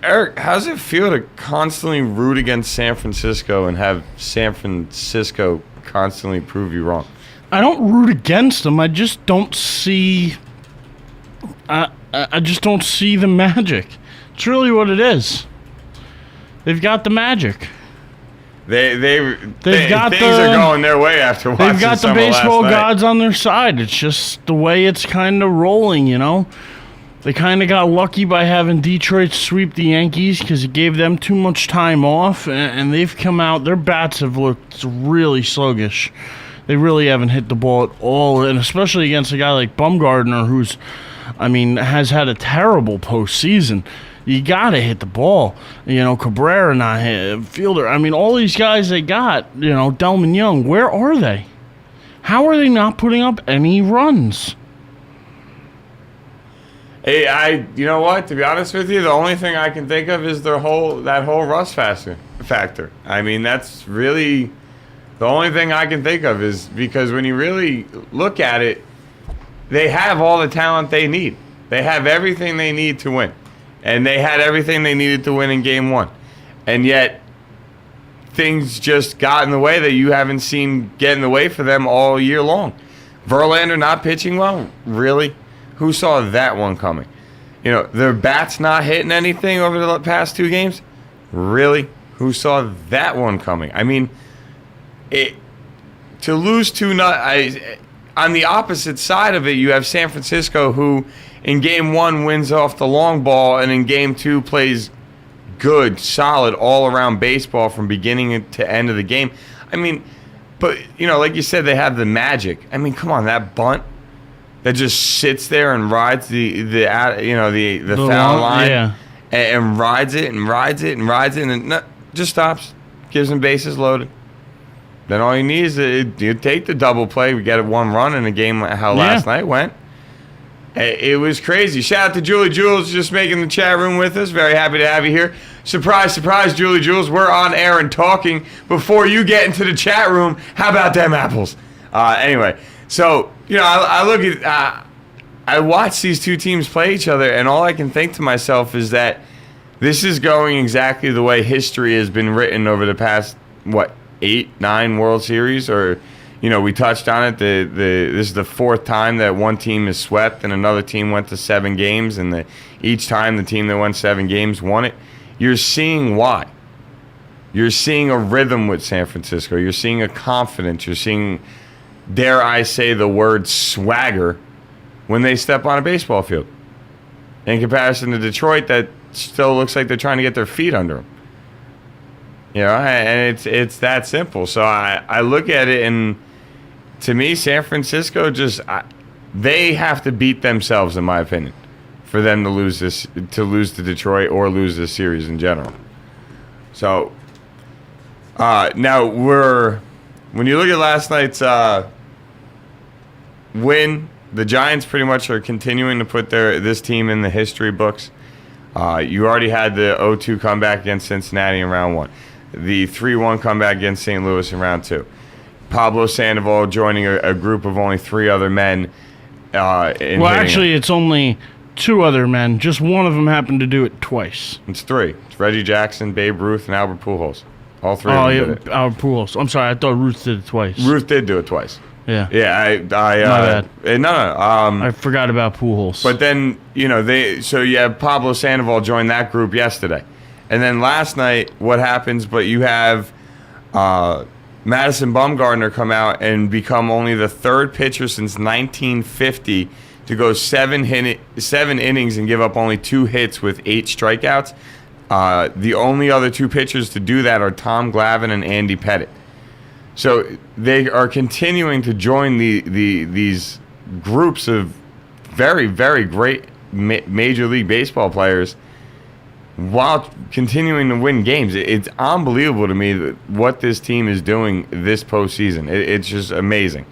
Eric, how does it feel to constantly root against San Francisco and have San Francisco constantly prove you wrong? I don't root against them. I just don't see. I just don't see the magic. It's really what it is. They've got the magic. They've got things are going their way after watching. They've got the baseball gods on their side. It's just the way it's kind of rolling, you know. They kind of got lucky by having Detroit sweep the Yankees because it gave them too much time off, and they've come out. Their bats have looked really sluggish. They really haven't hit the ball at all, and especially against a guy like Bumgarner, who's, has had a terrible postseason. You gotta hit the ball. You know, Cabrera not hit, Fielder. All these guys they got, Delman Young, where are they? How are they not putting up any runs? Hey, you know what? To be honest with you, the only thing I can think of is that whole rust factor. That's really the only thing I can think of, is because when you really look at it, they have all the talent they need. They have everything they need to win. And they had everything they needed to win in Game 1. And yet, things just got in the way that you haven't seen get in the way for them all year long. Verlander not pitching well? Really? Who saw that one coming? Their bats not hitting anything over the past 2 games? Really? Who saw that one coming? To lose 2-0, on the opposite side of it, you have San Francisco, who in Game 1 wins off the long ball, and in Game 2 plays good, solid, all-around baseball from beginning to end of the game. But, like you said, they have the magic. Come on, that bunt that just sits there and rides the foul line, yeah, and rides it and rides it and rides it, and just stops, gives them bases loaded. Then all you need is you take the double play. We get 1 run in a game how last night went. It was crazy. Shout out to Julie Jules, just making the chat room with us. Very happy to have you here. Surprise, surprise, Julie Jules. We're on air and talking before you get into the chat room. How about them apples? Anyway, so, I look at, I watch these two teams play each other, and all I can think to myself is that this is going exactly the way history has been written over the past, 8, 9 World Series, or, we touched on it. This is the 4th time that one team is swept and another team went to 7 games, and each time the team that won 7 games won it. You're seeing why. You're seeing a rhythm with San Francisco. You're seeing a confidence. You're seeing, dare I say the word, swagger when they step on a baseball field. In comparison to Detroit, that still looks like they're trying to get their feet under them. And it's that simple. So I look at it, and to me, San Francisco they have to beat themselves, in my opinion, for them to lose to Detroit or lose this series in general. So now when you look at last night's win, the Giants pretty much are continuing to put this team in the history books. You already had the 0-2 comeback against Cincinnati in round 1. The 3-1 comeback against St. Louis in round 2. Pablo Sandoval joining a group of only 3 other men. Actually, it's only 2 other men. Just one of them happened to do it twice. It's 3. It's Reggie Jackson, Babe Ruth, and Albert Pujols. All 3 of them did it. Albert Pujols. I'm sorry, I thought Ruth did it twice. Ruth did do it twice. Yeah. Yeah, My bad. No. I forgot about Pujols. But then, so you have Pablo Sandoval join that group yesterday. And then last night, what happens, but you have Madison Bumgarner come out and become only the 3rd pitcher since 1950 to go 7 innings and give up only 2 hits with 8 strikeouts. The only other 2 pitchers to do that are Tom Glavine and Andy Pettitte. So they are continuing to join these groups of very, very great Major League Baseball players while continuing to win games. It's unbelievable to me what this team is doing this postseason. It's just amazing.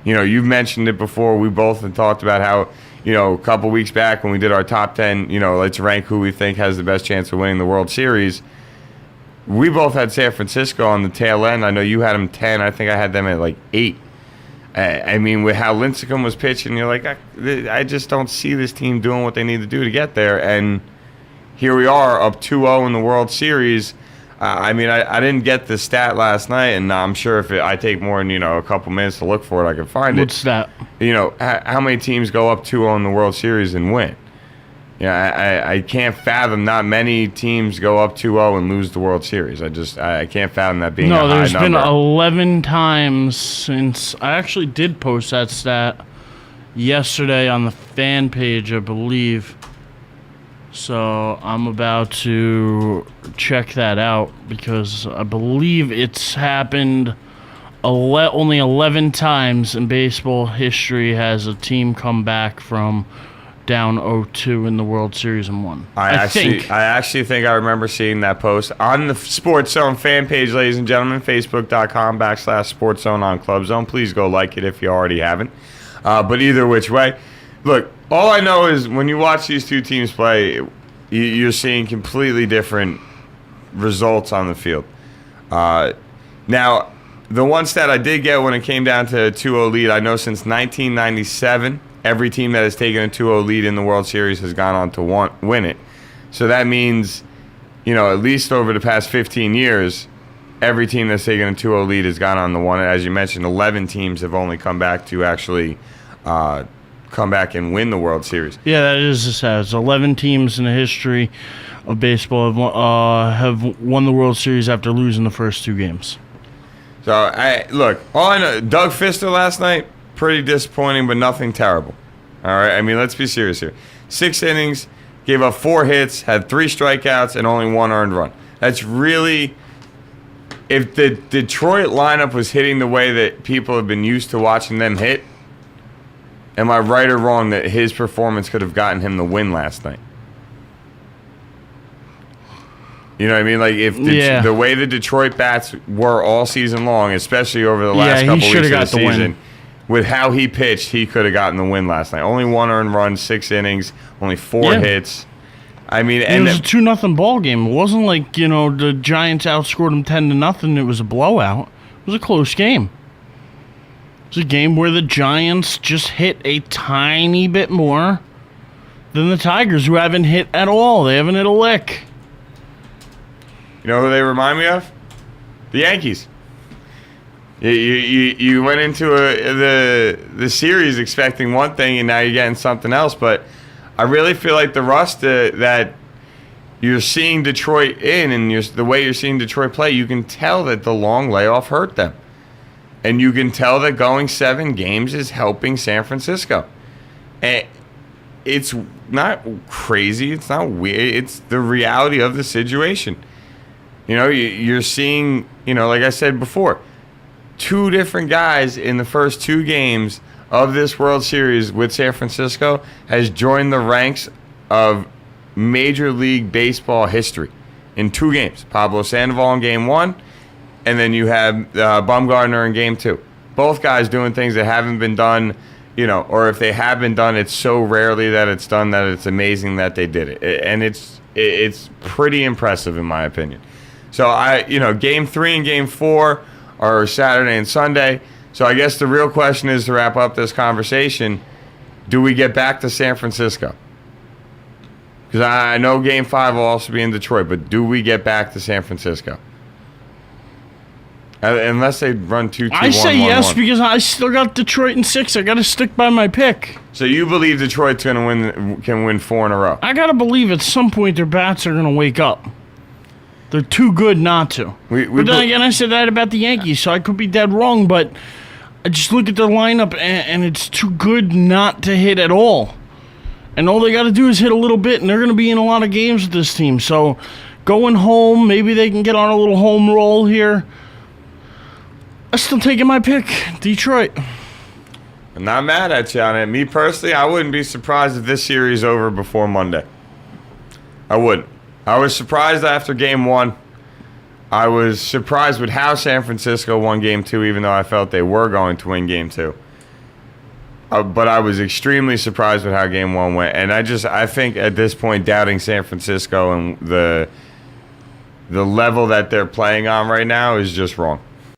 You've mentioned it before. We both have talked about how, a couple weeks back when we did our top 10, let's rank who we think has the best chance of winning the World Series. We both had San Francisco on the tail end. I know you had them 10. I think I had them at 8. With how Lincecum was pitching, you're like, I just don't see this team doing what they need to do to get there. And here we are up 2-0 in the World Series. I mean, I didn't get the stat last night, and I'm sure if I take more than, a couple minutes to look for it, I can find it. What's that? How many teams go up 2-0 in the World Series and win? I can't fathom not many teams go up 2-0 and lose the World Series. I can't fathom that being a high number. No, there's been 11 times since I actually did post that stat yesterday on the fan page, I believe. So I'm about to check that out because I believe it's happened only 11 times in baseball history has a team come back from down 0-2 in the World Series and won. I actually think I remember seeing that post on the Sports Zone fan page, ladies and gentlemen, facebook.com/Sports Zone on Club Zone. Please go like it if you already haven't. But either which way, look, all I know is when you watch these two teams play, you're seeing completely different results on the field. Now, the one stat I did get when it came down to a 2-0 lead, I know since 1997, every team that has taken a 2-0 lead in the World Series has gone on to win it. So that means, at least over the past 15 years, every team that's taken a 2-0 lead has gone on to win it. As you mentioned, 11 teams have only come back to actually come back and win the World Series. Yeah, that is the stats. 11 teams in the history of baseball have won the World Series after losing the first 2 games. So, all I know, Doug Fister last night, pretty disappointing, but nothing terrible. All right, I mean, let's be serious here. 6 innings, gave up 4 hits, had 3 strikeouts, and only 1 earned run. That's really, if the Detroit lineup was hitting the way that people have been used to watching them hit, am I right or wrong that his performance could have gotten him the win last night? You know what I mean? Like, if the way the Detroit bats were all season long, especially over the last couple weeks of the season, with how he pitched, he could have gotten the win last night. Only 1 earned run, 6 innings, only 4 hits. I mean, and it was a 2-0 ball game. It wasn't like, the Giants outscored them 10-0. It was a blowout. It was a close game. It was a game where the Giants just hit a tiny bit more than the Tigers, who haven't hit at all. They haven't hit a lick. You know who they remind me of? The Yankees. You went into the series expecting one thing, and now you're getting something else. But I really feel like the rust that you're seeing Detroit in, and the way you're seeing Detroit play, you can tell that the long layoff hurt them. And you can tell that going 7 games is helping San Francisco. And it's not crazy. It's not weird. It's the reality of the situation. You're seeing, like I said before, 2 different guys in the first 2 games of this World Series with San Francisco has joined the ranks of Major League Baseball history in 2 games. Pablo Sandoval in Game 1, and then you have Bumgarner in Game 2. Both guys doing things that haven't been done, or if they have been done, it's so rarely that it's done that it's amazing that they did it. And it's pretty impressive in my opinion. So Game 3 and Game 4 are Saturday and Sunday. So I guess the real question is, to wrap up this conversation, do we get back to San Francisco? Because I know Game 5 will also be in Detroit, but do we get back to San Francisco? Unless they run 2-2-1-1-1. I say yes because I still got Detroit in 6. I got to stick by my pick. So you believe Detroit's can win 4 in a row? I got to believe at some point their bats are going to wake up. They're too good not to. But then again, I said that about the Yankees, so I could be dead wrong, but I just look at their lineup, and it's too good not to hit at all. And all they got to do is hit a little bit, and they're going to be in a lot of games with this team. So going home, maybe they can get on a little home roll here. I'm still taking my pick, Detroit. I'm not mad at you on it. Me personally, I wouldn't be surprised if this series is over before Monday. I wouldn't. I was surprised after Game 1. I was surprised with how San Francisco won Game 2, even though I felt they were going to win Game 2. But I was extremely surprised with how Game 1 went. And I think at this point, doubting San Francisco and the level that they're playing on right now is just wrong.